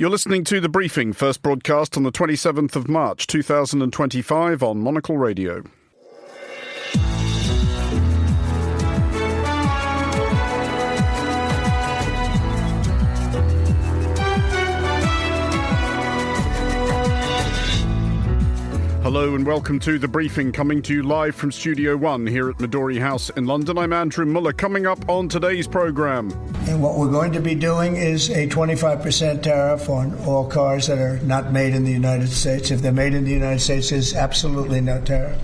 You're listening to The Briefing, first broadcast on the 27th of March 2025 on Monocle Radio. Hello and welcome to The Briefing, coming to you live from Studio One here at Midori House in London. I'm Andrew Muller. Coming up on today's programme. And what we're going to be doing is a 25% tariff on all cars that are not made in the United States. If they're made in the United States, there's absolutely no tariff.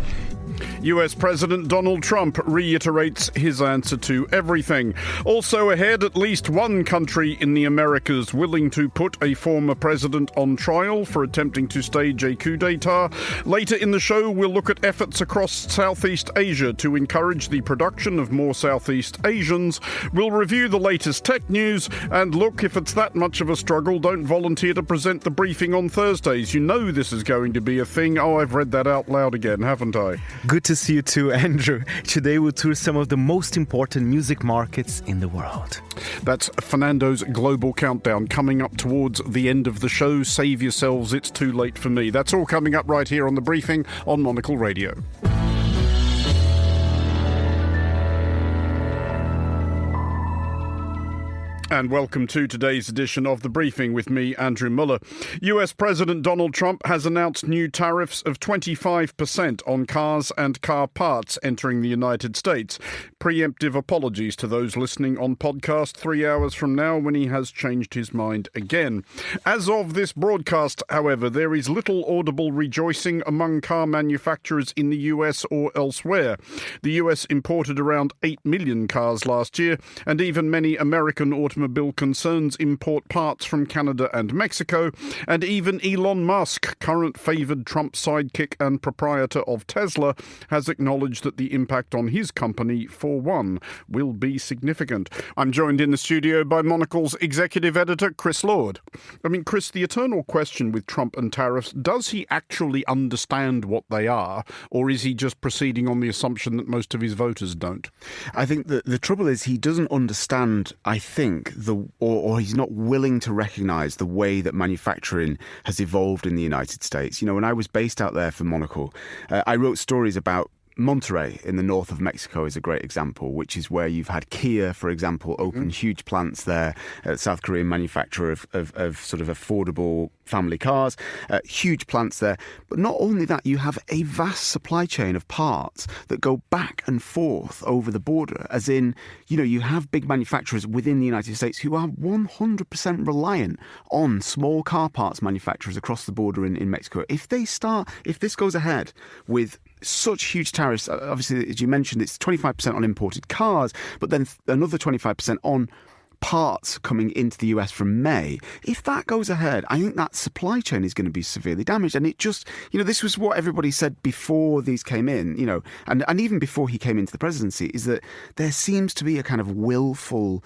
US President Donald Trump reiterates his answer to everything. Also ahead, at least one country in the Americas willing to put a former president on trial for attempting to stage a coup d'etat. Later in the show, we'll look at efforts across Southeast Asia to encourage the production of more Southeast Asians. We'll review the latest tech news and look, if it's that much of a struggle, don't volunteer to present the briefing on Thursdays. You know this is going to be a thing. Oh, I've read that out loud again, haven't I? Good to see you too, Andrew. Today we'll tour some of the most important music markets in the world. That's Fernando's Global Countdown coming up towards the end of the show. Save yourselves, it's too late for me. That's all coming up right here on The Briefing on Monocle Radio. And welcome to today's edition of The Briefing with me, Andrew Muller. US President Donald Trump has announced new tariffs of 25% on cars and car parts entering the United States. Preemptive apologies to those listening on podcast 3 hours from now when he has changed his mind again. As of this broadcast, however, there is little audible rejoicing among car manufacturers in the US or elsewhere. The US imported around 8 million cars last year, and even many American automobile concerns import parts from Canada and Mexico, and even Elon Musk, current favoured Trump sidekick and proprietor of Tesla, has acknowledged that the impact on his company, for one, will be significant. I'm joined in the studio by Monocle's executive editor, Chris Lord. I mean, Chris, the eternal question with Trump and tariffs, does he actually understand what they are, or is he just proceeding on the assumption that most of his voters don't? I think that the trouble is he doesn't understand, I think, or he's not willing to recognise the way that manufacturing has evolved in the United States. You know, when I was based out there for Monocle, I wrote stories about Monterrey in the north of Mexico is a great example, which is where you've had Kia, for example, open huge plants there, South Korean manufacturer of sort of affordable family cars, huge plants there. But not only that, you have a vast supply chain of parts that go back and forth over the border, as in, you know, you have big manufacturers within the United States who are 100% reliant on small car parts manufacturers across the border in Mexico. If this goes ahead with such huge tariffs, obviously, as you mentioned, it's 25% on imported cars, but then another 25% on parts coming into the US from May. If that goes ahead, I think that supply chain is going to be severely damaged. And it just, you know, this was what everybody said before these came in, you know, and even before he came into the presidency, is that there seems to be a kind of willful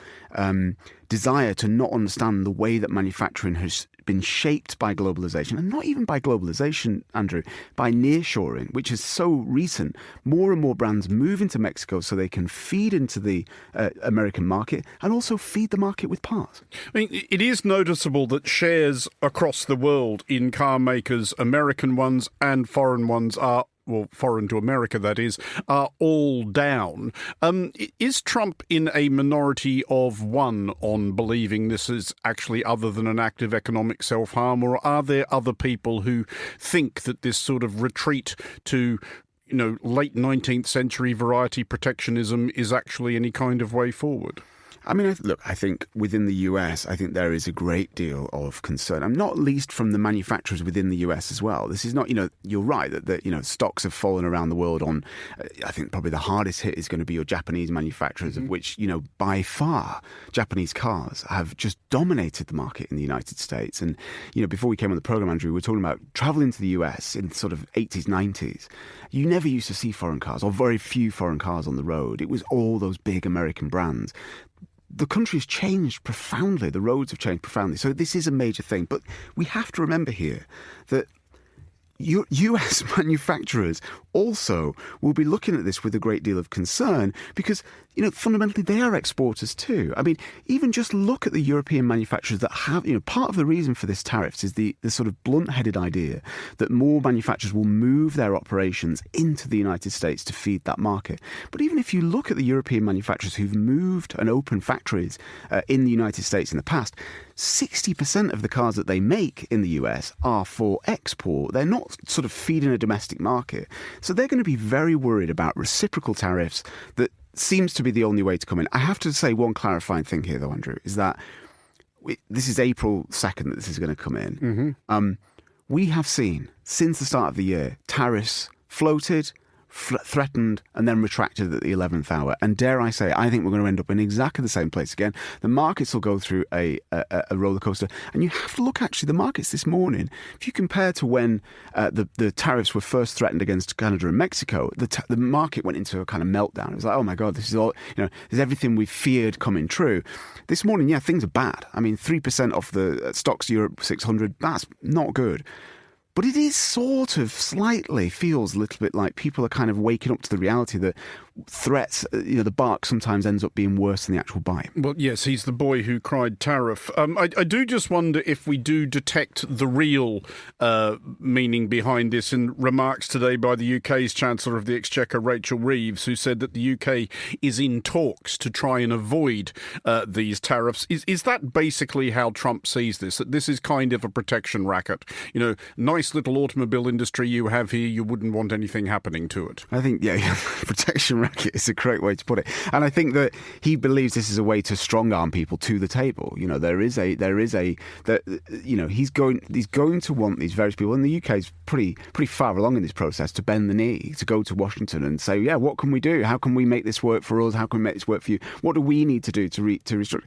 desire to not understand the way that manufacturing has been shaped by globalization, and not even by globalization, Andrew, by nearshoring, which is so recent. More and more brands move into Mexico so they can feed into the American market and also feed the market with parts. I mean, it is noticeable that shares across the world in car makers, American ones and foreign ones, are, well, foreign to America, that is, are all down. Is Trump in a minority of one on believing this is actually other than an act of economic self-harm, or are there other people who think that this sort of retreat to, you know, late 19th century variety protectionism is actually any kind of way forward? I mean, I think within the US, I think there is a great deal of concern, and not least from the manufacturers within the US as well. This is not, you know, you're right that you know, stocks have fallen around the world on, I think probably the hardest hit is going to be your Japanese manufacturers, of which, you know, by far, Japanese cars have just dominated the market in the United States. And, you know, before we came on the program, Andrew, we were talking about traveling to the US in sort of 80s, 90s. You never used to see foreign cars, or very few foreign cars on the road. It was all those big American brands. The country has changed profoundly. The roads have changed profoundly. So this is a major thing. But we have to remember here that US manufacturers also will be looking at this with a great deal of concern because, fundamentally they are exporters too. I mean, even just look at the European manufacturers that have, part of the reason for this tariffs is the sort of blunt-headed idea that more manufacturers will move their operations into the United States to feed that market. But even if you look at the European manufacturers who've moved and opened factories in the United States in the past, 60% of the cars that they make in the US are for export. They're not sort of feeding a domestic market. So they're going to be very worried about reciprocal tariffs that seems to be the only way to come in. I have to say one clarifying thing here, though, Andrew, is that this is April 2nd that this is going to come in. Mm-hmm. We have seen, since the start of the year, tariffs floated, threatened, and then retracted at the 11th hour. And dare I say, I think we're going to end up in exactly the same place again. The markets will go through a roller coaster. And you have to look, actually, the markets this morning, if you compare to when the tariffs were first threatened against Canada and Mexico, the market went into a kind of meltdown. It was like, oh my God, this is all, there's everything we feared coming true. This morning, yeah, things are bad. I mean, 3% off the Stocks Europe 600, that's not good. But it is sort of slightly feels a little bit like people are kind of waking up to the reality that threats, the bark sometimes ends up being worse than the actual bite. Well, yes, he's the boy who cried tariff. I do just wonder if we do detect the real meaning behind this in remarks today by the UK's Chancellor of the Exchequer, Rachel Reeves, who said that the UK is in talks to try and avoid these tariffs. Is that basically how Trump sees this, that this is kind of a protection racket? Nice little automobile industry you have here, you wouldn't want anything happening to it. I think, protection racket is a great way to put it. And I think that he believes this is a way to strong arm people to the table. He's going to want these various people, and the UK is pretty far along in this process, to bend the knee, to go to Washington and say, yeah, what can we do? How can we make this work for us? How can we make this work for you? What do we need to do to restructure?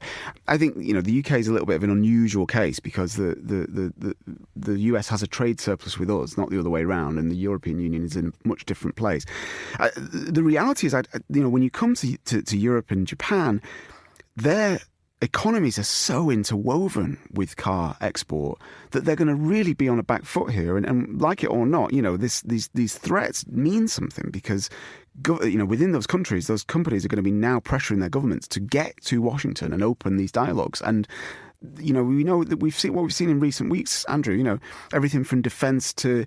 I think, the UK is a little bit of an unusual case because the US has a trade surplus with us, not the other way around, and the European Union is in a much different place. The reality is, when you come to Europe and Japan, their economies are so interwoven with car export that they're going to really be on a back foot here. And like it or not, these threats mean something because within those countries, those companies are going to be now pressuring their governments to get to Washington and open these dialogues. And we know that we've seen in recent weeks, Andrew, everything from defence to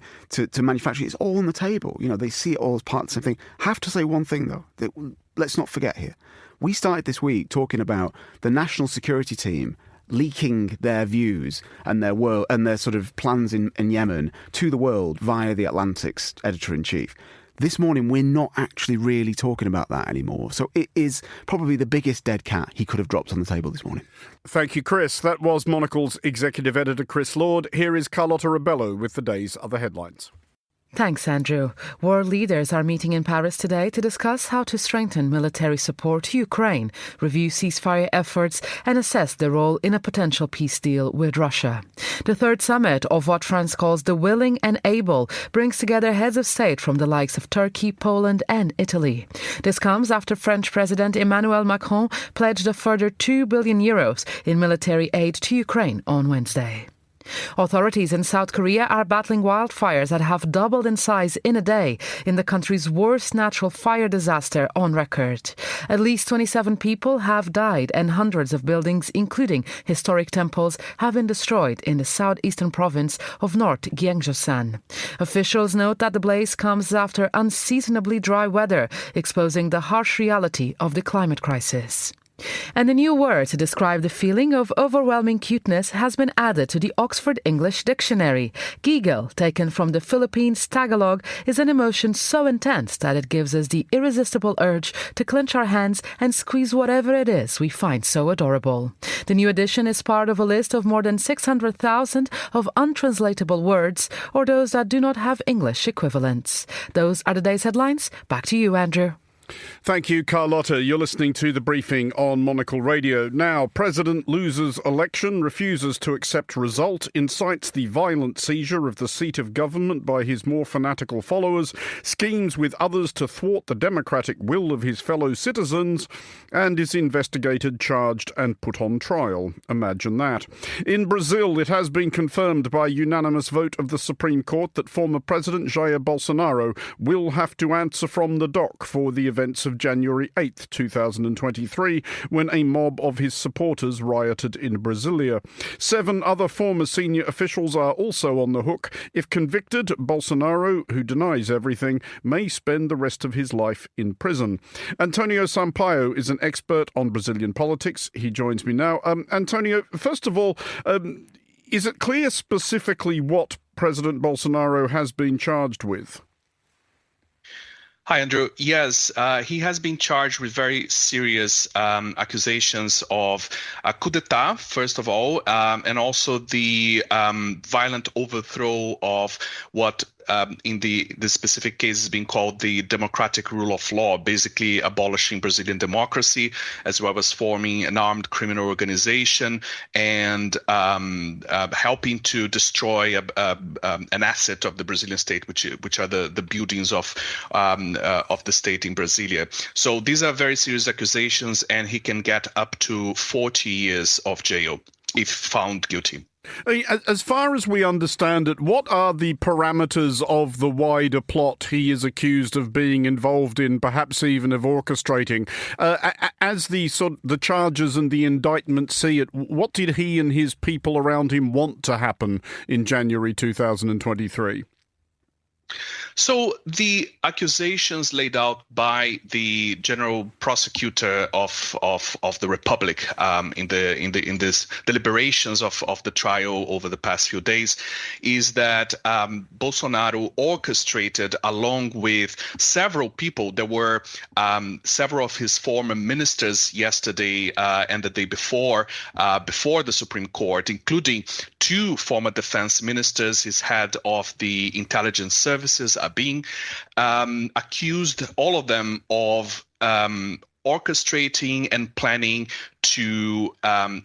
manufacturing, it's all on the table. They see it all as part of the same thing. Have to say one thing, though, that let's not forget here. We started this week talking about the national security team leaking their views and their sort of plans in Yemen to the world via the Atlantic's editor-in-chief. This morning, we're not actually really talking about that anymore. So it is probably the biggest dead cat he could have dropped on the table this morning. Thank you, Chris. That was Monocle's executive editor, Chris Lord. Here is Carlotta Rebello with the day's other headlines. Thanks, Andrew. World leaders are meeting in Paris today to discuss how to strengthen military support to Ukraine, review ceasefire efforts and assess their role in a potential peace deal with Russia. The third summit of what France calls the Willing and Able brings together heads of state from the likes of Turkey, Poland and Italy. This comes after French President Emmanuel Macron pledged a further €2 billion in military aid to Ukraine on Wednesday. Authorities in South Korea are battling wildfires that have doubled in size in a day in the country's worst natural fire disaster on record. At least 27 people have died and hundreds of buildings, including historic temples, have been destroyed in the southeastern province of North Gyeonggi-san. Officials note that the blaze comes after unseasonably dry weather, exposing the harsh reality of the climate crisis. And a new word to describe the feeling of overwhelming cuteness has been added to the Oxford English Dictionary. Giggle, taken from the Philippines Tagalog, is an emotion so intense that it gives us the irresistible urge to clench our hands and squeeze whatever it is we find so adorable. The new edition is part of a list of more than 600,000 of untranslatable words, or those that do not have English equivalents. Those are the day's headlines. Back to you, Andrew. Thank you, Carlotta. You're listening to The Briefing on Monocle Radio. Now, President loses election, refuses to accept result, incites the violent seizure of the seat of government by his more fanatical followers, schemes with others to thwart the democratic will of his fellow citizens, and is investigated, charged and put on trial. Imagine that. In Brazil, it has been confirmed by unanimous vote of the Supreme Court that former President Jair Bolsonaro will have to answer from the dock for the events of January 8th, 2023, when a mob of his supporters rioted in Brasilia. 7 other former senior officials are also on the hook. If convicted, Bolsonaro, who denies everything, may spend the rest of his life in prison. Antonio Sampaio is an expert on Brazilian politics. He joins me now. Antonio, first of all, is it clear specifically what President Bolsonaro has been charged with? Hi, Andrew. Yes, he has been charged with very serious accusations of a coup d'etat, first of all, and also the violent overthrow of what in the specific case is being called the democratic rule of law, basically abolishing Brazilian democracy, as well as forming an armed criminal organization and helping to destroy an asset of the Brazilian state, which are the buildings of the state in Brasilia. So these are very serious accusations, and he can get up to 40 years of jail if found guilty. As far as we understand it, what are the parameters of the wider plot he is accused of being involved in, perhaps even of orchestrating? As the charges and the indictment see it, what did he and his people around him want to happen in January 2023? So the accusations laid out by the general prosecutor of the Republic in this deliberations of the trial over the past few days is that Bolsonaro orchestrated, along with several people. There were several of his former ministers yesterday and the day before the Supreme Court, including 2 former defense ministers, his head of the intelligence services, being accused, all of them, of orchestrating and planning to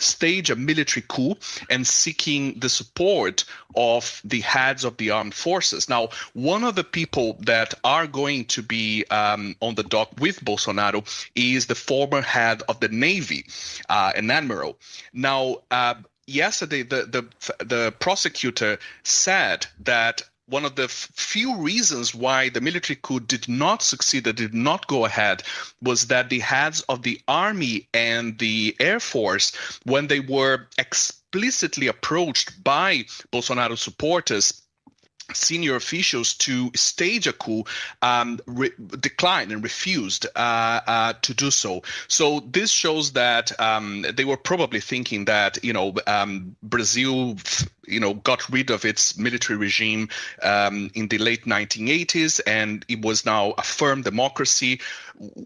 stage a military coup and seeking the support of the heads of the armed forces. Now, one of the people that are going to be on the dock with Bolsonaro is the former head of the Navy, an admiral. Now, yesterday, the prosecutor said that one of the few reasons why the military coup did not succeed, that did not go ahead, was that the heads of the army and the air force, when they were explicitly approached by Bolsonaro supporters, senior officials, to stage a coup, declined and refused to do so. So this shows that they were probably thinking that, Brazil, got rid of its military regime in the late 1980s, and it was now a firm democracy,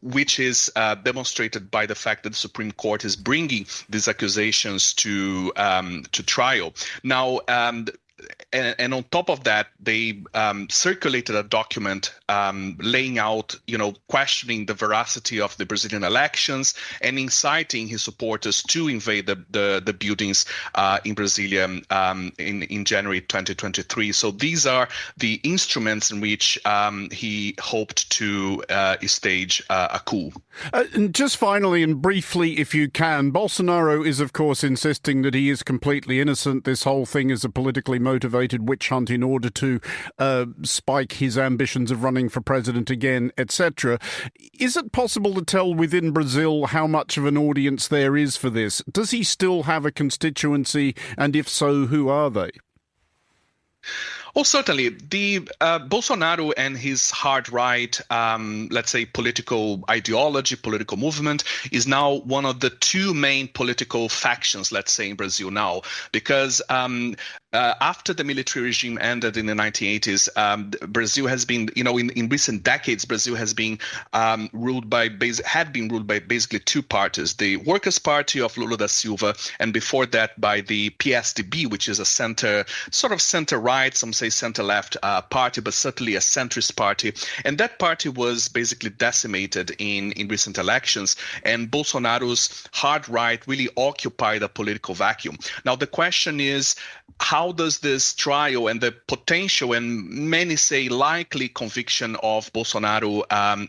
which is demonstrated by the fact that the Supreme Court is bringing these accusations to trial. Now, and on top of that, they circulated a document laying out, questioning the veracity of the Brazilian elections and inciting his supporters to invade the buildings in Brasilia in January 2023. So these are the instruments in which he hoped to stage a coup. And just finally and briefly, if you can, Bolsonaro is, of course, insisting that he is completely innocent. This whole thing is a politically motivated witch hunt in order to spike his ambitions of running for president again, etc. Is it possible to tell within Brazil how much of an audience there is for this? Does he still have a constituency? And if so, who are they? Oh, certainly. The Bolsonaro and his hard right, let's say, political ideology, political movement is now one of the 2 main political factions, let's say, in Brazil now, because after the military regime ended in the 1980s, Brazil has been, in recent decades, Brazil has been ruled by basically two parties: the Workers' Party of Lula da Silva, and before that by the PSDB, which is a center-right, some say center-left party, but certainly a centrist party. And that party was basically decimated in recent elections, and Bolsonaro's hard right really occupied a political vacuum. Now, the question is, how does this trial and the potential and many say likely conviction of Bolsonaro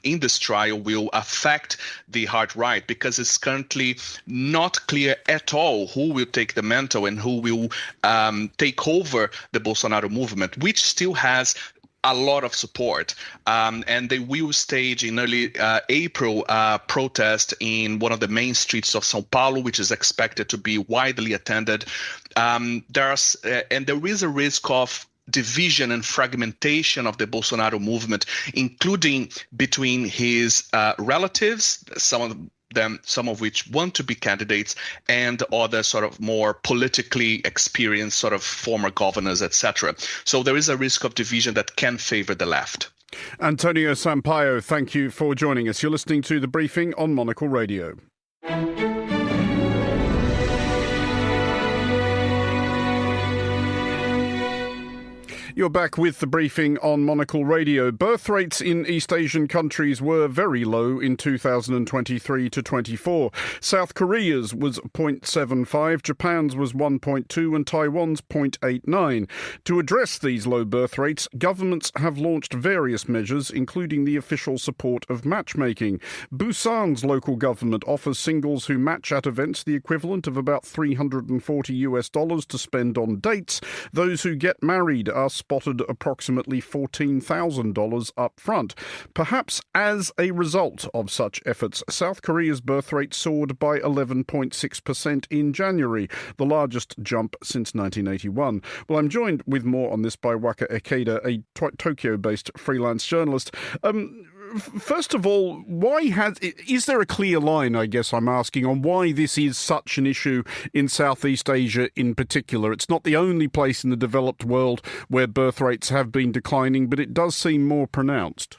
in this trial will affect the hard right? Because it's currently not clear at all who will take the mantle and who will take over the Bolsonaro movement, which still has a lot of support, and they will stage in early April protest in one of the main streets of São Paulo, which is expected to be widely attended. There is a risk of division and fragmentation of the Bolsonaro movement, including between his relatives, some of which want to be candidates, and other sort of more politically experienced sort of former governors, etc. So there is a risk of division that can favor the left. Antonio Sampaio, thank you for joining us. You're listening to The Briefing on Monocle Radio. You're back with The Briefing on Monocle Radio. Birth rates in East Asian countries were very low in 2023 to 24. South Korea's was 0.75, Japan's was 1.2 and Taiwan's 0.89. To address these low birth rates, governments have launched various measures, including the official support of matchmaking. Busan's local government offers singles who match at events the equivalent of about $340 to spend on dates. Those who get married are spotted approximately $14,000 up front. Perhaps as a result of such efforts, South Korea's birth rate soared by 11.6% in January, the largest jump since 1981. Well, I'm joined with more on this by Waka Ikeda, a Tokyo-based freelance journalist. First of all, is there a clear line, I guess I'm asking, on why this is such an issue in Southeast Asia in particular? It's not the only place in the developed world where birth rates have been declining, but it does seem more pronounced.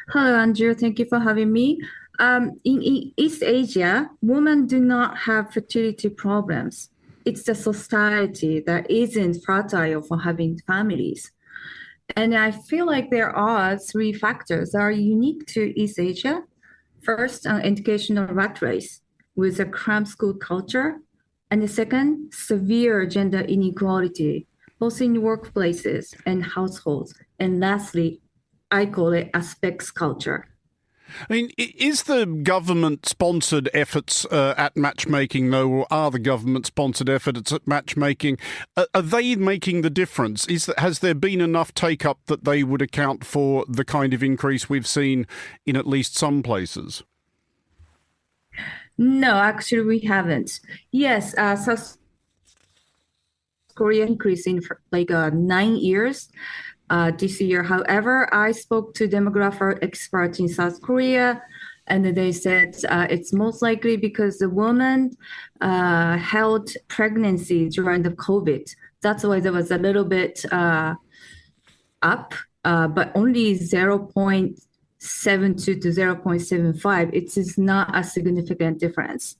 Hello, Andrew. Thank you for having me. In East Asia, women do not have fertility problems. It's the society that isn't fertile for having families. And I feel like there are three factors that are unique to East Asia. First, an educational rat race with a cram school culture. And the second, severe gender inequality, both in workplaces and households. And lastly, I call it a specs culture. I mean, is the government-sponsored efforts at matchmaking, though, or are the government-sponsored efforts at matchmaking, are they making the difference? Has there been enough take-up that they would account for the kind of increase we've seen in at least some places? No, actually, we haven't. Yes, South Korea increased in 9 years. This year. However, I spoke to demographic experts in South Korea, and they said it's most likely because the woman held pregnancy during the COVID. That's why there was a little bit up, but only 0.72 to 0.75. It is not a significant difference.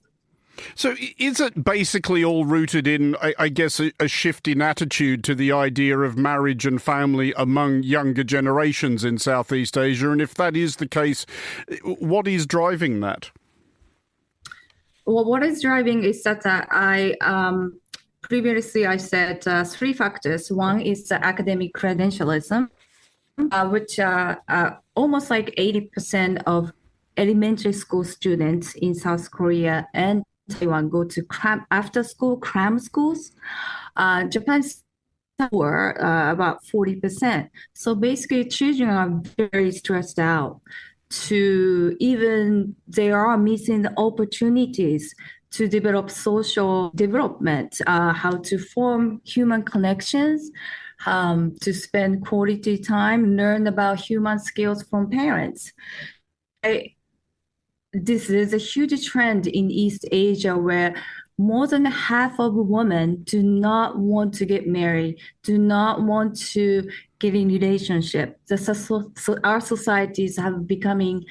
So is it basically all rooted in, I guess, a shift in attitude to the idea of marriage and family among younger generations in Southeast Asia? And if that is the case, what is driving that? Well, what is driving is that previously I said three factors. One is the academic credentialism, which almost like 80% of elementary school students in South Korea and Taiwan go to after-school cram schools. Japan's were about 40%. So basically, children are very stressed out. They are missing the opportunities to develop social development, how to form human connections, to spend quality time, learn about human skills from parents. This is a huge trend in East Asia where more than half of women do not want to get married, do not want to get in relationship. Our societies have becoming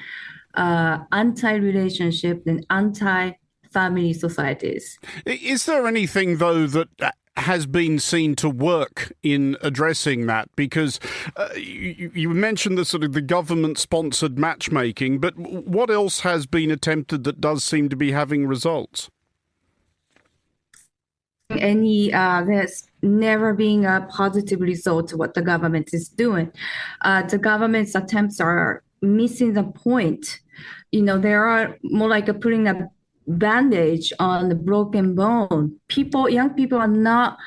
anti-relationship and anti-family societies. Is there anything, though, that has been seen to work in addressing that? Because you mentioned the sort of the government-sponsored matchmaking, but what else has been attempted that does seem to be having results? There's never been a positive result to what the government is doing. The government's attempts are missing the point. They are more like putting a bandage on the broken bone. Young people are not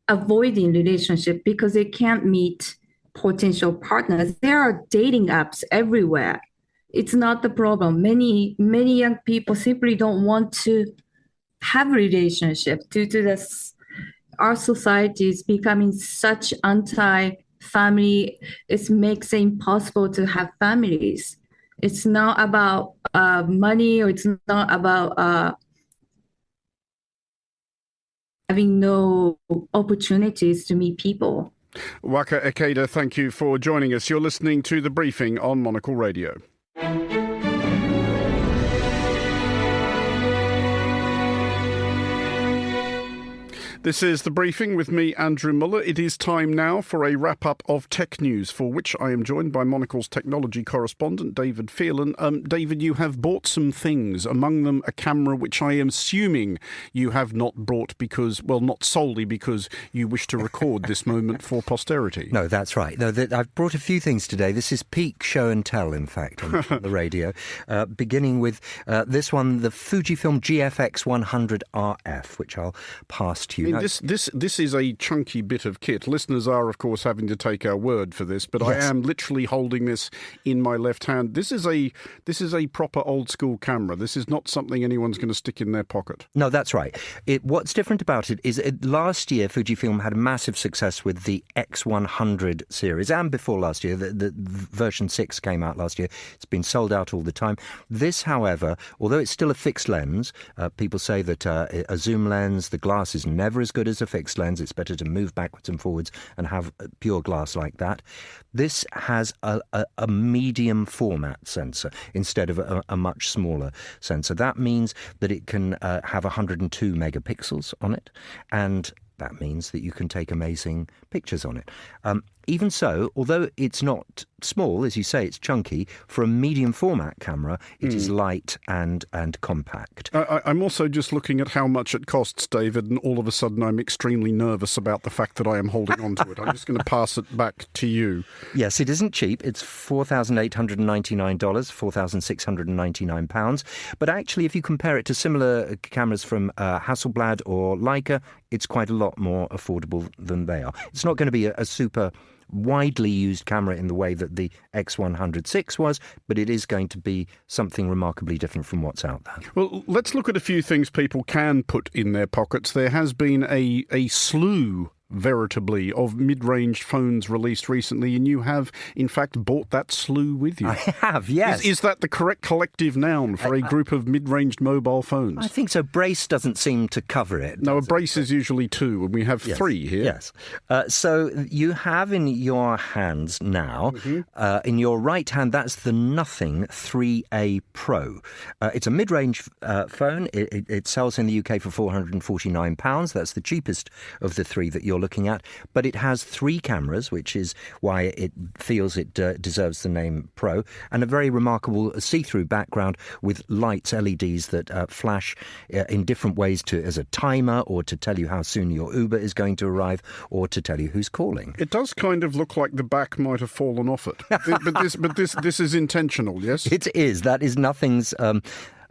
avoiding relationship because they can't meet potential partners. There are dating apps everywhere. It's not the problem. Many young people simply don't want to have relationship due to this. Our society is becoming such anti-family. It makes it impossible to have families. It's not about money, or it's not about having no opportunities to meet people. Waka Ikeda, thank you for joining us. You're listening to The Briefing on Monocle Radio. This is The Briefing with me, Andrew Muller. It is time now for a wrap-up of tech news, for which I am joined by Monocle's technology correspondent, David Phelan. David, you have bought some things, among them a camera which I am assuming you have not brought because, well, not solely because you wish to record this moment for posterity. No, that's right. No, I've brought a few things today. This is peak show and tell, in fact, on the radio. Beginning with this one, the Fujifilm GFX 100 RF, which I'll pass to you. This is a chunky bit of kit. Listeners are, of course, having to take our word for this, but yes. I am literally holding this in my left hand. This is a proper old school camera. This is not something anyone's going to stick in their pocket. No, that's right. What's different about it is last year Fujifilm had a massive success with the X100 series, and before last year, the version 6 came out last year. It's been sold out all the time. This, however, although it's still a fixed lens, people say that a zoom lens, the glass is never as good as a fixed lens. It's better to move backwards and forwards and have pure glass like that. This has a medium format sensor instead of a much smaller sensor. That means that it can have 102 megapixels on it, and that means that you can take amazing pictures on it. Even so, although it's not small, as you say, it's chunky, for a medium format camera, it is light and compact. I'm also just looking at how much it costs, David, and all of a sudden I'm extremely nervous about the fact that I am holding on to it. I'm just going to pass it back to you. Yes, it isn't cheap. It's $4,899, £4,699. But actually, if you compare it to similar cameras from Hasselblad or Leica, it's quite a lot more affordable than they are. It's not going to be a super widely used camera in the way that the X106 was, but it is going to be something remarkably different from what's out there. Well, let's look at a few things people can put in their pockets. There has been a slew, veritably, of mid-range phones released recently, and you have, in fact, bought that slew with you. I have, yes. Is that the correct collective noun for a group of mid-ranged mobile phones? I think so. Brace doesn't seem to cover it. No, a brace is usually 2, and we have 3 here. Yes. So you have in your hands now, in your right hand, that's the Nothing 3A Pro. It's a mid-range phone. It sells in the UK for £449. That's the cheapest of the 3 that you're looking at, but it has 3 cameras, which is why it feels it deserves the name Pro, and a very remarkable see-through background with lights, LEDs that flash in different ways as a timer, or to tell you how soon your Uber is going to arrive, or to tell you who's calling. It does kind of look like the back might have fallen off it, but this is intentional, yes? It is. That is Nothing's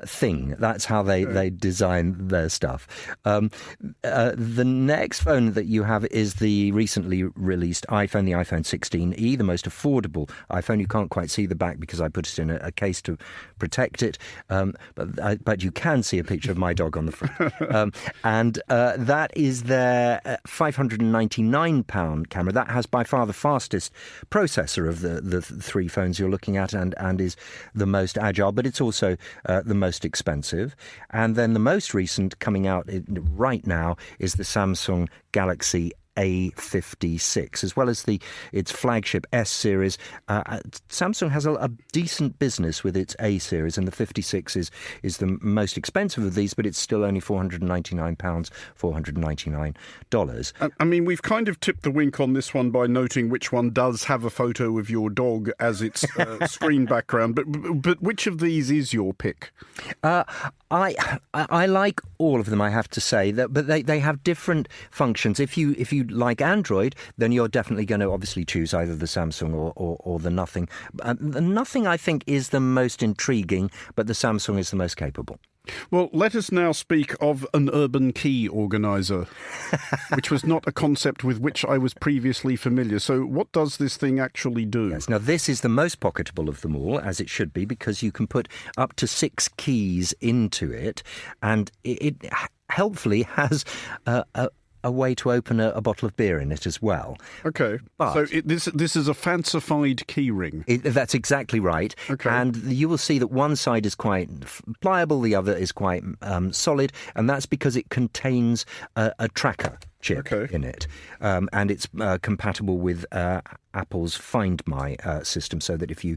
thing. That's how they design their stuff. The next phone that you have is the recently released iPhone, the iPhone 16e, the most affordable iPhone. You can't quite see the back because I put it in a case to protect it, but you can see a picture of my dog on the front. And that is their £599 camera. That has by far the fastest processor of the 3 phones you're looking at, and is the most agile, but it's also the most most expensive. And then the most recent coming out right now is the Samsung Galaxy A56, as well as its flagship S series. Samsung has a decent business with its A series, and the 56 is the most expensive of these, but it's still only £499, $499. I mean, we've kind of tipped the wink on this one by noting which one does have a photo of your dog as its screen background, but which of these is your pick? I like all of them, I have to say, but they have different functions. If you like Android, then you're definitely going to obviously choose either the Samsung or the Nothing. The Nothing, I think, is the most intriguing, but the Samsung is the most capable. Well, let us now speak of an urban key organiser, which was not a concept with which I was previously familiar. So what does this thing actually do? Yes, now this is the most pocketable of them all, as it should be, because you can put up to 6 keys into it, and it helpfully has a way to open a bottle of beer in it as well. Okay, but so this is a fancified key ring. That's exactly right. Okay. And you will see that one side is quite pliable, the other is quite solid, and that's because it contains a tracker chip in it, and it's compatible with Apple's Find My system, so that if you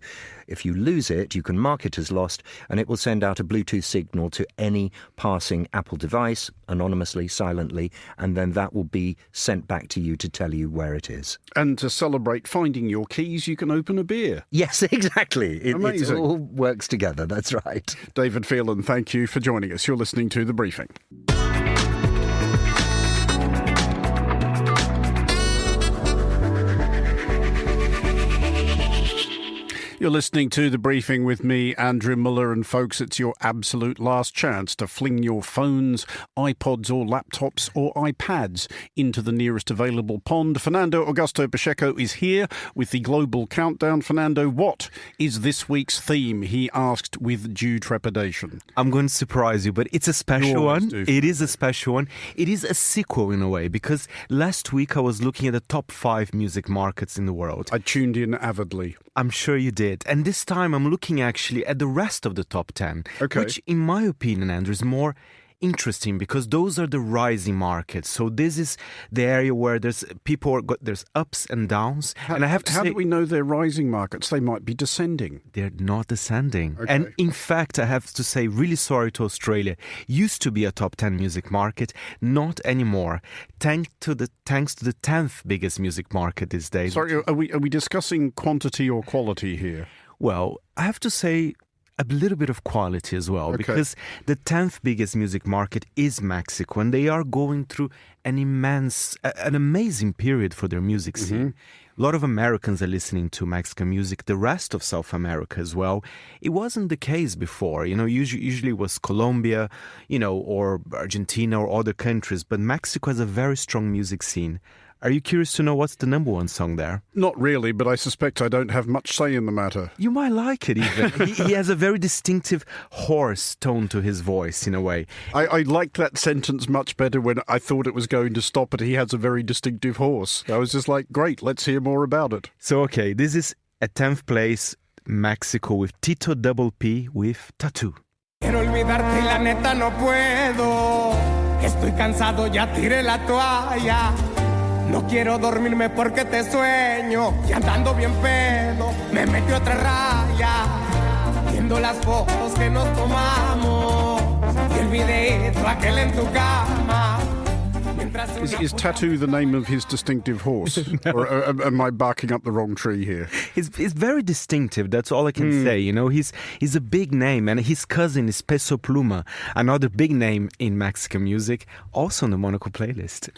lose it, you can mark it as lost, and it will send out a Bluetooth signal to any passing Apple device, anonymously, silently, and then that will be sent back to you to tell you where it is. And to celebrate finding your keys, you can open a beer. Yes, exactly. Amazing. It all works together, that's right. David Phelan, thank you for joining us. You're listening to The Briefing. You're listening to The Briefing with me, Andrew Muller, and folks, it's your absolute last chance to fling your phones, iPods or laptops or iPads into the nearest available pond. Fernando Augusto Pacheco is here with the Global Countdown. Fernando, what is this week's theme? He asked with due trepidation. I'm going to surprise you, but it's a special one. It is a special one. It is a sequel in a way, because last week I was looking at the top 5 music markets in the world. I tuned in avidly. I'm sure you did. And this time I'm looking actually at the rest of the top 10, which in my opinion, Andrew, is more interesting because those are the rising markets. So this is the area where there's ups and downs. And I have to say, how do we know they're rising markets? They might be descending. They're not descending. And in fact, I have to say, really sorry to Australia. Used to be a top 10 music market, not anymore. Thanks to the 10th biggest music market these days. Sorry, are we discussing quantity or quality here? Well, I have to say a little bit of quality as well, because the 10th biggest music market is Mexico, and they are going through an amazing period for their music scene. A lot of Americans are listening to Mexican music, the rest of South America as well. It wasn't the case before, usually it was Colombia, or Argentina or other countries, but Mexico has a very strong music scene. Are you curious to know what's the number one song there? Not really, but I suspect I don't have much say in the matter. You might like it even. he has a very distinctive hoarse tone to his voice in a way. I liked that sentence much better when I thought it was going to stop at he has a very distinctive horse. I was just like, great, let's hear more about it. So, this is at 10th place, Mexico with Tito Double P with Tattoo. Quiero olvidarte y la neta no puedo. Estoy cansado, ya tiré la toalla. No quiero dormirme porque te sueño. Y andando bien pedo, me metí otra raya. Viendo las fotos que nos tomamos. Y el videito aquel en tu cama. Is Tattoo the name of his distinctive horse? No. Or am I barking up the wrong tree here? It's very distinctive, that's all I can say. He's a big name, and his cousin is Peso Pluma, another big name in Mexican music, also on the Monocle playlist.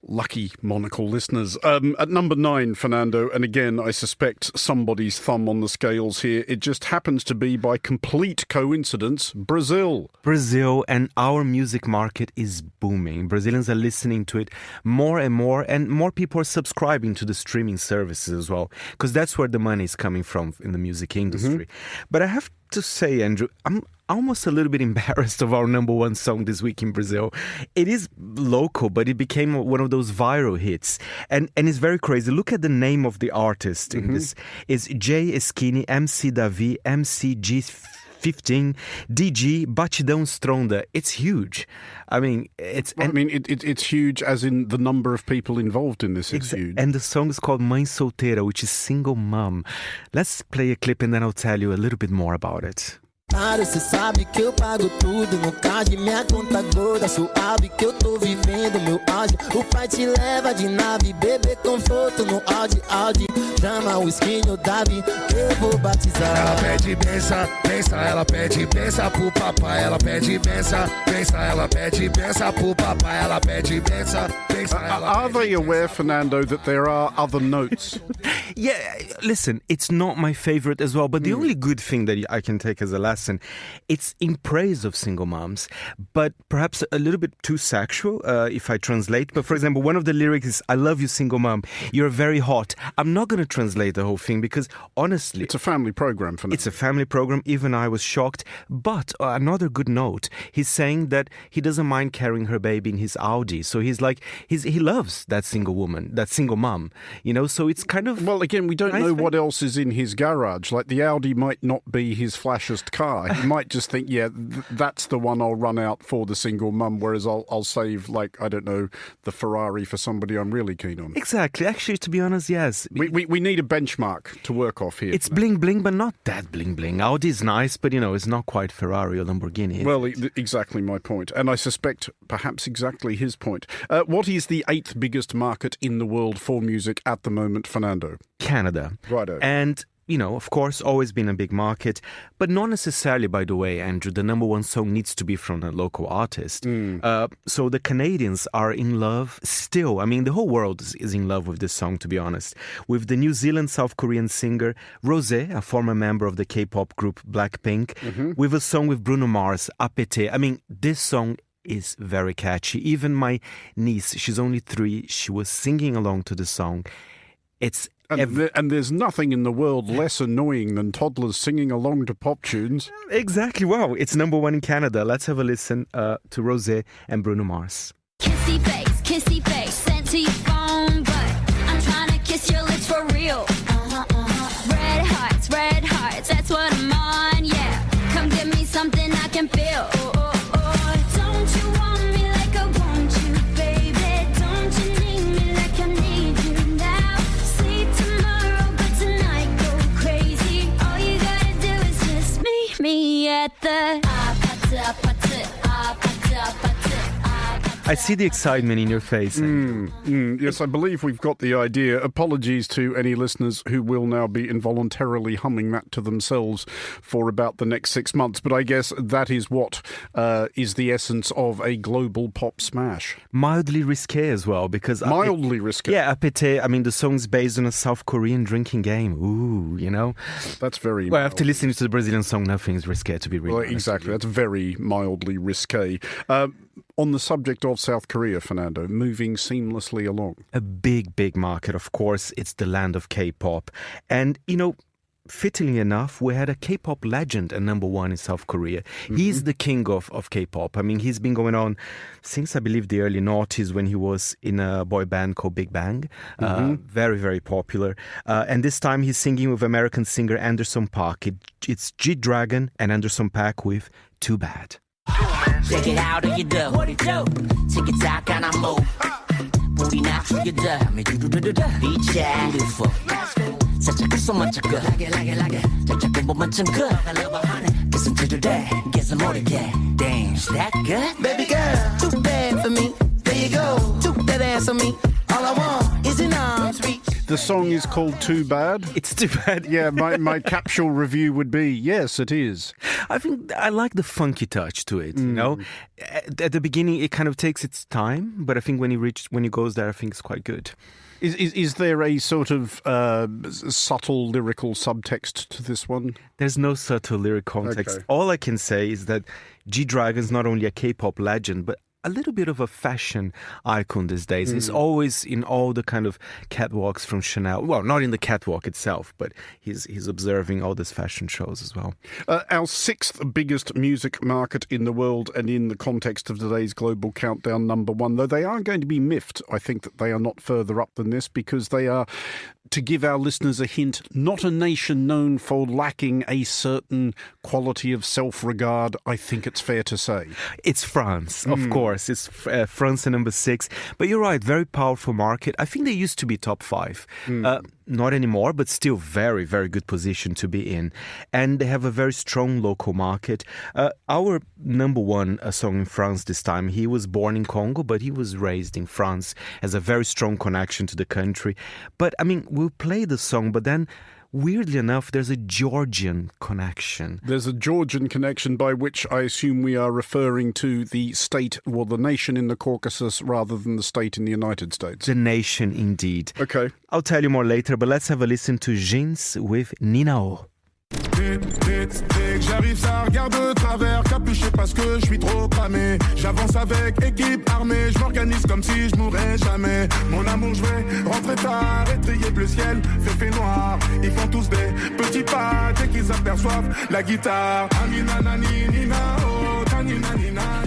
Lucky Monocle listeners. At number 9, Fernando, and again, I suspect somebody's thumb on the scales here. It just happens to be, by complete coincidence, Brazil. Brazil, and our music market is booming. Brazilians are listening to it more and more people are subscribing to the streaming services as well, because that's where the money is coming from in the music industry. But I have to say, Andrew, I'm almost a little bit embarrassed of our number one song this week in Brazil. It is local, but it became one of those viral hits. And it's very crazy. Look at the name of the artist in this. It's Jay Skinny, MC Davi, MC G 15. DG, Batidão Stronda. It's huge. I mean, it's huge as in the number of people involved in this is huge. And the song is called Mãe Solteira, which is single mom. Let's play a clip and then I'll tell you a little bit more about it. Claro, cê sabe que eu pago tudo. No card, minha conta gorda. Suave que eu tô vivendo meu auge. O pai te leva de nave. Bebê conforto no Audi. Chama o skinny Davi. Eu vou batizar. Ela pede benção, benção. Ela pede benção pro papai. Ela pede benção, benção. Ela pede benção pro papai. Ela pede benção, benção. Are they aware, Fernando, that there are other notes? Yeah, listen, it's not my favorite as well, but the only good thing that I can take as a lesson, it's in praise of single moms, but perhaps a little bit too sexual, if I translate. But for example, one of the lyrics is, I love you, single mom. You're very hot. I'm not going to translate the whole thing because honestly... It's a family program, Fernando. It's a family program. Even I was shocked. But another good note, he's saying that he doesn't mind carrying her baby in his Audi. So he's like, he loves that single woman, that single mom, you know, so it's kind of... Well, again, we don't know what else is in his garage. Like the Audi might not be his flashest car. He might just think, that's the one I'll run out for the single mum, whereas I'll save, like, I don't know, the Ferrari for somebody I'm really keen on. Exactly. Actually, to be honest, yes. We need a benchmark to work off here. It's bling bling, but not that bling bling. Audi is nice, but, you know, it's not quite Ferrari or Lamborghini. Well, exactly my point. And I suspect perhaps exactly his point. What is the 8th biggest market in the world for music at the moment, Fernando? Canada. Righto. And, you know, of course, always been a big market, but not necessarily, by the way, Andrew, the number one song needs to be from a local artist. So the Canadians are in love still. I mean, the whole world is in love with this song, to be honest. With the New Zealand-South Korean singer Rosé, a former member of the K-pop group Blackpink, with a song with Bruno Mars, Apete. I mean, this song is very catchy. Even my niece, she's only 3, she was singing along to the song. It's And there's nothing in the world less annoying than toddlers singing along to pop tunes. Exactly. Wow. It's number one in Canada. Let's have a listen to Rosé and Bruno Mars. Kissy face, sent to your phone, but I'm trying to kiss your lips for real. Red hearts, that's what I'm on, yeah. Come give me something I can feel. Don't you want me like I want you, baby? Don't you need me like I need you now? Sleep tomorrow, but tonight go crazy. All you gotta do is just meet me at the I see the excitement in your face. Yes, I believe we've got the idea. Apologies to any listeners who will now be involuntarily humming that to themselves for about the next 6 months. But I guess that is what is the essence of a global pop smash. Mildly risque as well, because... Mildly risque? Yeah, Apete, I mean, the song's based on a South Korean drinking game. Ooh, you know? That's very... Well, after listening to the Brazilian song, nothing is risque, to be really honest. Exactly, that's very mildly risque. On the subject of South Korea, Fernando, moving seamlessly along. A big market, of course. It's the land of K-pop. And, you know, fittingly enough, we had a K-pop legend at number one in South Korea. He's the king of K-pop. I mean, he's been going on since, I believe, the early noughties when he was in a boy band called Big Bang. Very popular. And this time he's singing with American singer Anderson .Paak. It's G-Dragon and Anderson .Paak with Too Bad. Check it out, how you do? What it do? Tick it tock and I move. Booty now, you do. Me do. Be beautiful. Such a good, so much a good. Like it. Such a good, but some good. I love a honey. Get some to today. Get some more to get. Damn, is that good? Baby girl, too bad for me. There you go. Took that ass on me. All I want is an arm's reach. The song is called Too Bad. It's too bad. Yeah, my capsule review would be, yes, it is. I think I like the funky touch to it, you know? At the beginning, it kind of takes its time, but I think when he goes there, I think it's quite good. Is there a sort of subtle lyrical subtext to this one? There's no subtle lyric context. Okay. All I can say is that G-Dragon's not only a K-pop legend, but a little bit of a fashion icon these days. He's always in all the kind of catwalks from Chanel. Well, not in the catwalk itself, but he's observing all these fashion shows as well. Our sixth biggest music market in the world, and in the context of today's Global Countdown, number one, though they are going to be miffed. I think that they are not further up than this, because they are, to give our listeners a hint, not a nation known for lacking a certain quality of self-regard, I think it's fair to say. It's France, of course. It's France at number 6. But you're right, very powerful market. I think they used to be top 5. Not anymore, but still very, very good position to be in. And they have a very strong local market. Our number one song in France this time, he was born in Congo, but he was raised in France, has a very strong connection to the country. But, I mean, we'll play the song, but then weirdly enough, there's a Georgian connection. There's a Georgian connection, by which I assume we are referring to the state, or the nation in the Caucasus, rather than the state in the United States. The nation, indeed. Okay. I'll tell you more later, but let's have a listen to Jeans with Ninao. Dès que j'arrive, ça regarde de travers, capuché parce que je suis trop cramé. J'avance avec équipe armée, je m'organise comme si je mourrais jamais. Mon amour, je vais rentrer tard, étrier bleu ciel, fait noir. Ils font tous des petits pas dès qu'ils aperçoivent la guitare.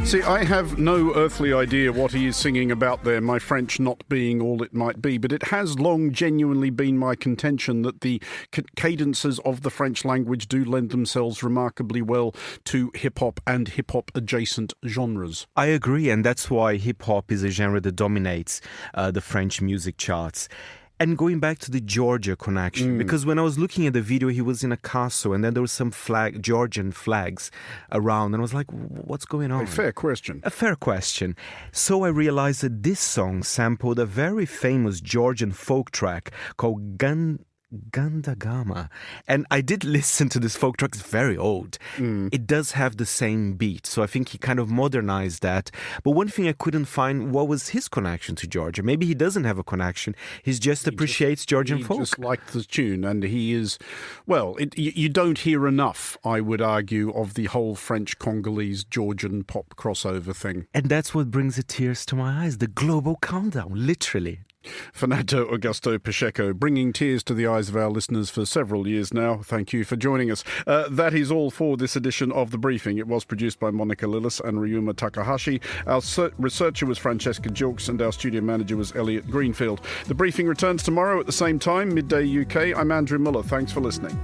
See, I have no earthly idea what he is singing about there, my French not being all it might be, but it has long genuinely been my contention that the cadences of the French language do lend themselves remarkably well to hip-hop and hip-hop adjacent genres. I agree, and that's why hip-hop is a genre that dominates the French music charts. And going back to the Georgia connection, because when I was looking at the video, he was in a castle, and then there was some Georgian flags around, and I was like, what's going on? A fair question. A fair question. So I realized that this song sampled a very famous Georgian folk track called Gandagama. And I did listen to this folk track. It's very old. It does have the same beat, so I think he kind of modernized that. But one thing I couldn't find, what was his connection to Georgia? Maybe he doesn't have a connection. He appreciates Georgian folk. He just liked the tune, and he is, well, you don't hear enough, I would argue, of the whole French, Congolese, Georgian pop crossover thing. And that's what brings the tears to my eyes, the global countdown, literally. Fernando Augusto Pacheco, bringing tears to the eyes of our listeners for several years now. Thank you for joining us. That is all for this edition of The Briefing. It was produced by Monica Lillis and Ryuma Takahashi. Our researcher was Francesca Jilks, and our studio manager was Elliot Greenfield. The Briefing returns tomorrow at the same time, midday UK. I'm Andrew Muller. Thanks for listening.